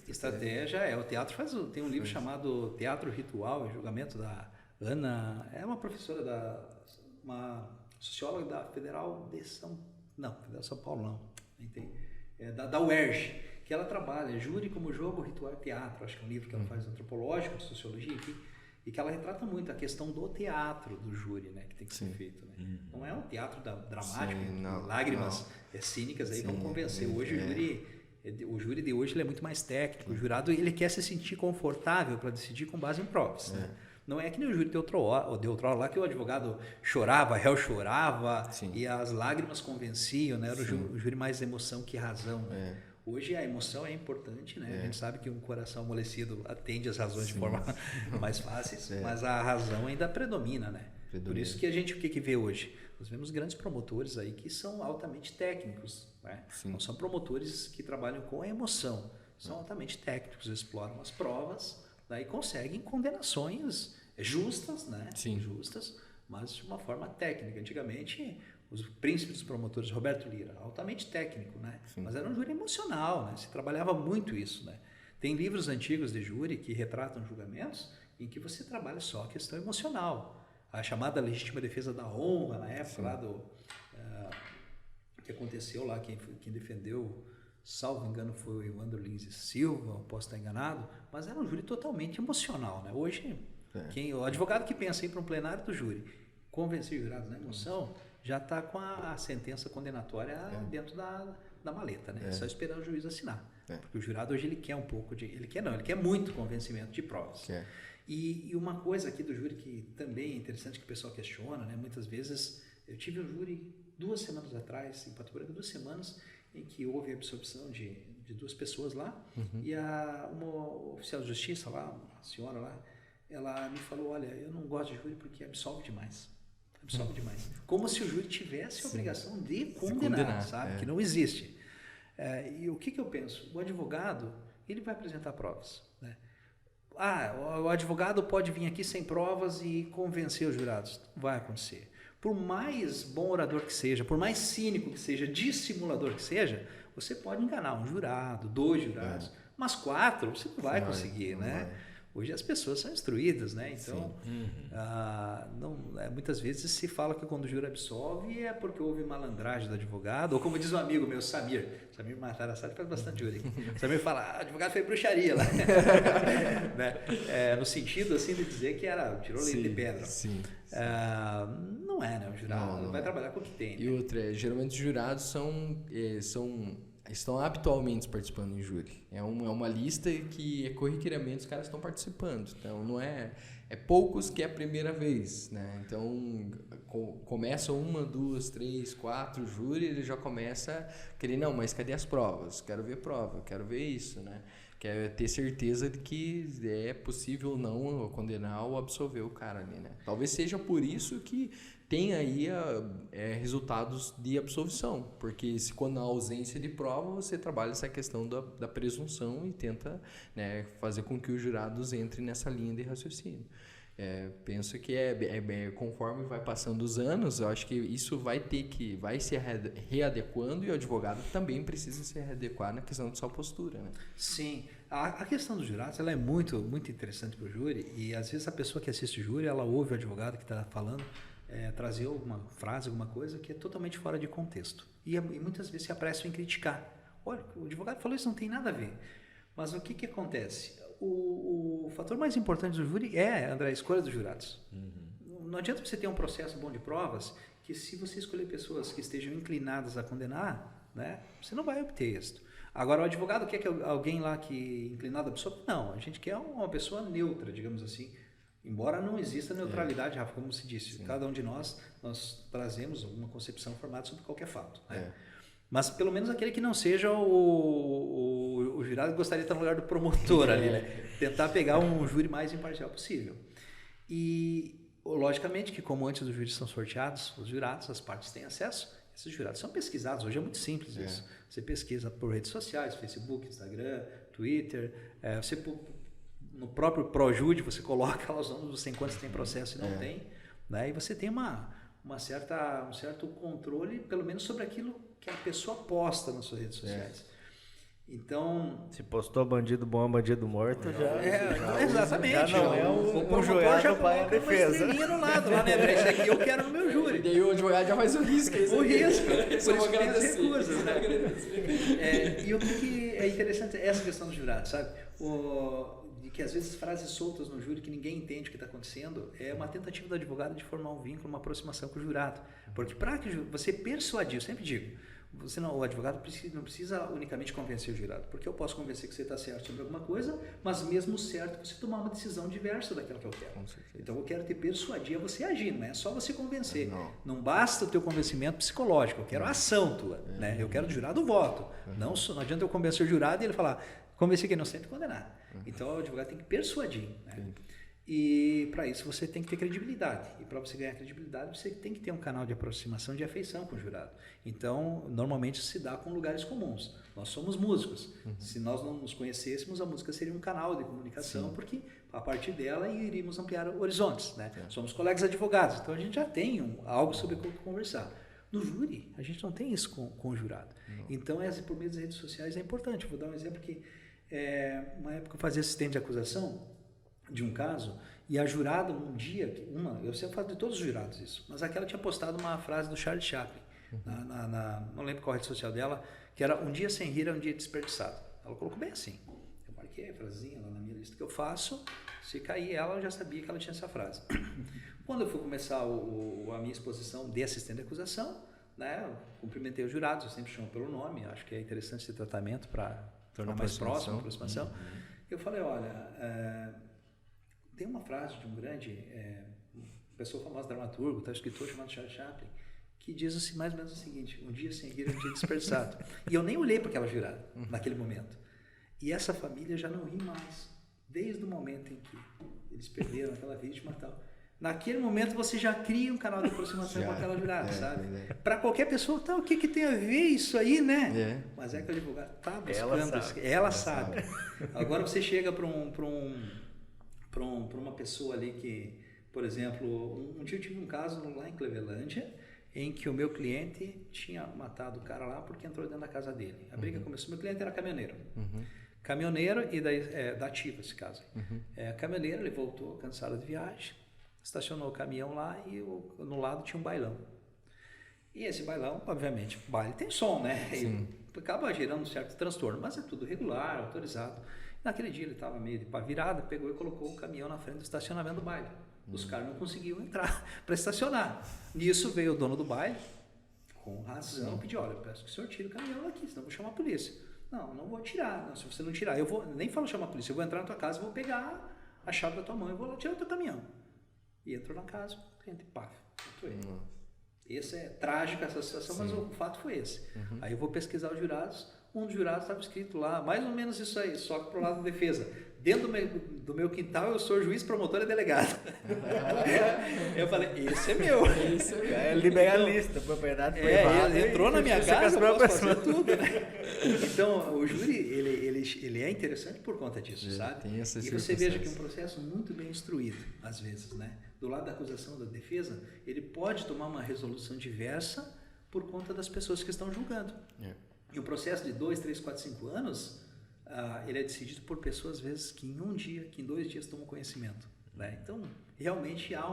Estratégia o teatro tem um livro chamado Teatro Ritual e Julgamento da Ana, é uma professora uma socióloga da Federal de São Paulo não, da UERJ, que ela trabalha Júri como jogo, ritual e teatro, acho que é um livro que ela faz antropológico, de sociologia, enfim, e que ela retrata muito a questão do teatro do júri, né, que tem que ser feito, né? Não é um teatro dramático, lágrimas cínicas aí vão convencer. Hoje o júri de hoje ele é muito mais técnico. O jurado ele quer se sentir confortável para decidir com base em provas. Né? Não é que nem o júri de outrora lá que o advogado chorava, o réu chorava e as lágrimas convenciam, né? Era o júri mais emoção que razão. Né? Hoje a emoção é importante, né? A gente sabe que um coração amolecido atende às razões de forma mais fáceis, mas a razão ainda predomina, né? Por isso que a gente, o que vê hoje? Nós vemos grandes promotores aí que são altamente técnicos, né? Não são promotores que trabalham com a emoção, são altamente técnicos, exploram as provas, daí conseguem condenações justas, né? Justas, mas de uma forma técnica. Antigamente, os príncipes dos promotores, Roberto Lira, altamente técnico, né? Mas era um júri emocional, né? Se trabalhava muito isso, né? Tem livros antigos de júri que retratam julgamentos em que você trabalha só a questão emocional. A chamada legítima defesa da honra, na época lá que aconteceu lá, quem defendeu, salvo engano, foi o André Lins Silva, posso estar enganado, mas era um júri totalmente emocional, né? Hoje, o advogado que pensa em ir para um plenário do júri, convencer jurados na emoção, já está com a sentença condenatória dentro da maleta, né? É só esperar o juiz assinar. Porque o jurado hoje ele quer um pouco ele quer muito convencimento de provas. E uma coisa aqui do júri que também é interessante que o pessoal questiona, né? Muitas vezes, eu tive um júri 2 semanas atrás, em Pato Branco, 2 semanas, em que houve a absorção de 2 pessoas lá, e uma oficial de justiça lá, uma senhora lá, ela me falou, olha, eu não gosto de júri porque absolve demais. Absolve demais. Como se o júri tivesse a obrigação de condenar, sabe? Que não existe. E o que eu penso? O advogado, ele vai apresentar provas, né? O advogado pode vir aqui sem provas e convencer os jurados. Não vai acontecer. Por mais bom orador que seja, por mais cínico que seja, dissimulador que seja, você pode enganar um jurado, 2 jurados, mas 4 você não vai conseguir, né? Hoje as pessoas são instruídas, né? Então, muitas vezes se fala que quando o júri absolve é porque houve malandragem do advogado, ou como diz um amigo meu, Samir Matarassati faz bastante júri aqui. Samir fala, advogado fez bruxaria lá. Né? No sentido assim de dizer que tirou leite de pedra. Não é, né? O jurado vai trabalhar com o que tem. E outra, geralmente os jurados estão habitualmente participando em júri. É uma lista que corriqueiramente os caras estão participando. Então, não é poucos que é a primeira vez, né? Então, começa 1, 2, 3, 4 júri, ele já começa a querer, não, mas cadê as provas? Quero ver prova, quero ver isso, né? Quer ter certeza de que é possível ou não condenar ou absolver o cara ali, né? Talvez seja por isso que tem aí resultados de absolvição, porque se quando há ausência de prova, você trabalha essa questão da presunção e tenta, né, fazer com que os jurados entrem nessa linha de raciocínio. Penso que conforme vai passando os anos, eu acho que isso vai se readequando e o advogado também precisa se readequar na questão de sua postura, né? Sim, a questão dos jurados ela é muito, muito interessante para o júri e às vezes a pessoa que assiste o júri, ela ouve o advogado que está falando trazer alguma frase, alguma coisa que é totalmente fora de contexto e muitas vezes se apressam em criticar. Olha, o advogado falou isso, não tem nada a ver. Mas o que acontece? O fator mais importante do júri André, a escolha dos jurados. Não adianta você ter um processo bom de provas que se você escolher pessoas que estejam inclinadas a condenar, né, você não vai obter êxito. Agora, o advogado quer que alguém lá que inclinado a pessoa? Não, a gente quer uma pessoa neutra, digamos assim. Embora não exista neutralidade, Rafa, como se disse, cada um de nós trazemos uma concepção formada sobre qualquer fato. Né? Mas pelo menos aquele que não seja o jurado que gostaria de estar no lugar do promotor ali, né? Tentar pegar um júri mais imparcial possível. E, logicamente, que como antes os júris são sorteados, os jurados, as partes têm acesso, esses jurados são pesquisados. Hoje é muito simples isso. Você pesquisa por redes sociais, Facebook, Instagram, Twitter, no próprio ProJude você coloca lá os nomes, você tem quantos tem processo e não tem, né? E você tem um certo controle, pelo menos sobre aquilo que a pessoa posta nas suas redes sociais. Então... Se postou bandido bom, bandido morto, já exatamente. Já não é um jurado já para a defesa. Uma no lado lá, né? Isso aqui eu quero no meu júri. E daí o advogado já faz o risco. O risco. Por isso que tem as recusas, né? E o que é interessante é essa questão do jurado, sabe? De que às vezes frases soltas no júri que ninguém entende o que está acontecendo é uma tentativa do advogado de formar um vínculo, uma aproximação com o jurado. Porque para que você persuadir, eu sempre digo, o advogado não precisa unicamente convencer o jurado, porque eu posso convencer que você está certo sobre alguma coisa, mas mesmo certo você tomar uma decisão diversa daquela que eu quero. Então eu quero te persuadir a você agir, não é só você convencer. Não basta o teu convencimento psicológico, eu quero a ação tua, né? Eu quero do jurado o voto. Não adianta eu convencer o jurado e ele falar, convencer que é inocente e condenar. Então o advogado tem que persuadir, né? E para isso você tem que ter credibilidade. E para você ganhar credibilidade, você tem que ter um canal de aproximação, de afeição com o jurado. Então, normalmente se dá com lugares comuns. Nós somos músicos. Se nós não nos conhecêssemos, a música seria um canal de comunicação, porque a partir dela iríamos ampliar horizontes, né? Somos colegas advogados, então a gente já tem algo sobre o que conversar. No júri, a gente não tem isso com o jurado. Então, por meio das redes sociais é importante. Vou dar um exemplo que, uma época eu fazia assistente de acusação de um caso, e a jurada um dia, eu sempre falo de todos os jurados isso, mas aquela tinha postado uma frase do Charlie Chaplin, não lembro qual rede social dela, que era um dia sem rir é um dia desperdiçado. Ela colocou bem assim, eu marquei a frasezinha lá na minha lista que eu faço, se cair ela, eu já sabia que ela tinha essa frase. Quando eu fui começar a minha exposição de assistente de acusação, né, eu cumprimentei os jurados, eu sempre chamo pelo nome, acho que é interessante esse tratamento para tornar mais próximo a aproximação. Eu falei, olha, tem uma frase de um grande pessoa famosa, dramaturgo, escritor chamado Charles Chaplin, que diz assim, mais ou menos o seguinte, um dia sem rir é um dia desperdiçado. E eu nem olhei para aquela jurada naquele momento. E essa família já não ri mais, desde o momento em que eles perderam aquela vítima e tal. Naquele momento você já cria um canal de aproximação com aquela jurada, sabe? Para qualquer pessoa, o que tem a ver isso aí, né? Mas é que o advogado está buscando, ela sabe. Agora você chega para uma pessoa ali que, por exemplo, um dia eu tive um caso lá em Clevelândia, em que o meu cliente tinha matado o cara lá porque entrou dentro da casa dele. A briga começou, meu cliente era caminhoneiro. Caminhoneiro e daí, da Ativa esse caso. Caminhoneiro, ele voltou cansado de viagem, estacionou o caminhão lá e no lado tinha um bailão. E esse bailão, obviamente, baile tem som, né? E acaba gerando um certo transtorno, mas é tudo regular, autorizado. Naquele dia ele estava meio de pá virada, pegou e colocou o caminhão na frente do estacionamento do baile. Os caras não conseguiam entrar para estacionar. Nisso veio o dono do baile, com razão, pediu, olha, eu peço que o senhor tire o caminhão daqui, senão eu vou chamar a polícia. Não vou tirar. Não, se você não tirar, eu vou, nem falo chamar a polícia, eu vou entrar na tua casa e vou pegar a chave da tua mão e vou lá tirar o teu caminhão. E entrou na casa, o cliente, pá, entrou ele. Essa é trágica essa situação, mas o fato foi esse. Aí eu vou pesquisar os jurados, um dos jurados estava escrito lá, mais ou menos isso aí, só que pro lado da defesa. Dentro do meu quintal eu sou juiz, promotor e delegado. Eu falei, esse é meu. É liberalista, propriedade privada. Entrou na minha casa, eu posso fazer tudo, né? Então, o júri, ele é interessante por conta disso, sabe? E você veja que é um processo muito bem instruído, às vezes, né? Do lado da acusação, da defesa, ele pode tomar uma resolução diversa por conta das pessoas que estão julgando. E o processo de 2, 3, 4, 5 anos, ele é decidido por pessoas, às vezes, que em um dia, que em 2 dias tomam conhecimento, né? Então, realmente há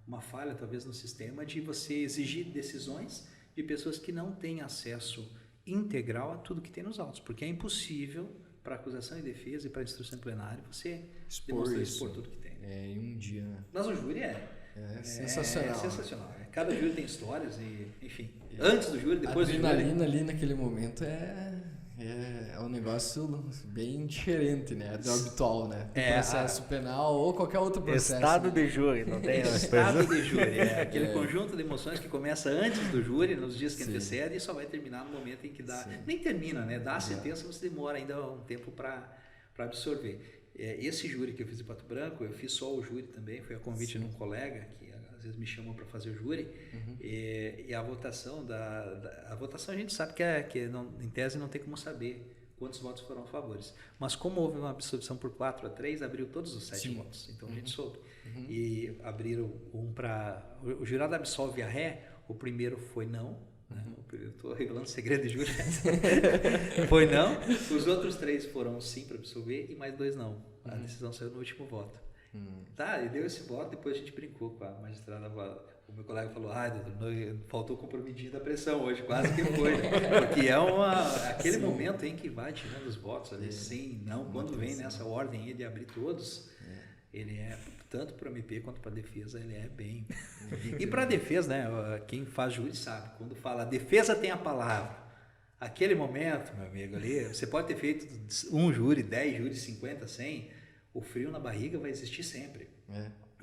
uma falha, talvez, no sistema de você exigir decisões de pessoas que não têm acesso integral a tudo que tem nos autos, porque é impossível para acusação e defesa e para instrução em plenário você expor tudo que tem. Em um dia. Mas o júri é sensacional. É sensacional. Cada júri tem histórias e, enfim, antes do júri, depois do júri. A adrenalina ali naquele momento é um negócio bem diferente, né? Do habitual, né? Do processo penal ou qualquer outro processo. Estado de júri, não tem? Estado de júri, aquele conjunto de emoções que começa antes do júri, nos dias que antecedem, e só vai terminar no momento em que dá. Nem termina, né? Dá a sentença, você demora ainda um tempo para absorver. Esse júri que eu fiz em Pato Branco, eu fiz só o júri também, foi a convite de um colega que às vezes me chamam para fazer o júri, e a votação a votação a gente sabe que não, em tese não tem como saber quantos votos foram a favores, mas como houve uma absolvição por 4-3, abriu todos os 7 votos, então a gente soube. E abriram o jurado absolve a ré, o primeiro foi não, Eu estou revelando segredo de júri. Foi não. Os outros 3 foram sim para absolver e mais 2 não. A decisão saiu no último voto. Tá, e deu esse voto, depois a gente brincou com a magistrada. O meu colega falou, doutor, faltou o compromidinho da pressão hoje, quase que foi, né? Porque é aquele momento em que vai tirando os votos ali, sim, não, quando vem nessa ordem aí de abrir todos, ele é, tanto para o MP quanto para a defesa, ele é bem... E para a defesa, né, quem faz júri sabe, quando fala, a defesa tem a palavra, aquele momento, meu amigo, ali, você pode ter feito um júri, 10 júris, 50, 100, o frio na barriga vai existir sempre.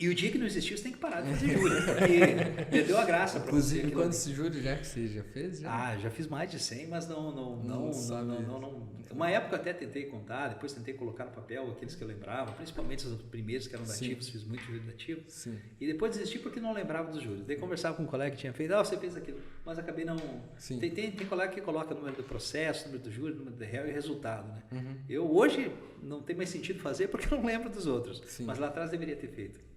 E o dia que não existiu, você tem que parar de fazer júri, porque perdeu a graça para você. Inclusive, quantos júri já que você já fez? Já fiz mais de 100, mas não. Uma época até tentei contar, depois tentei colocar no papel aqueles que eu lembrava, principalmente os primeiros que eram dativos, fiz muito júri dativo. Sim. E depois desisti porque não lembrava dos júris. Daí conversava com um colega que tinha feito, você fez aquilo, mas acabei não... Tem colega que coloca o número do processo, o número do júri, o número do réu e o resultado, né? Eu hoje não tem mais sentido fazer porque eu não lembro dos outros, mas lá atrás deveria ter feito.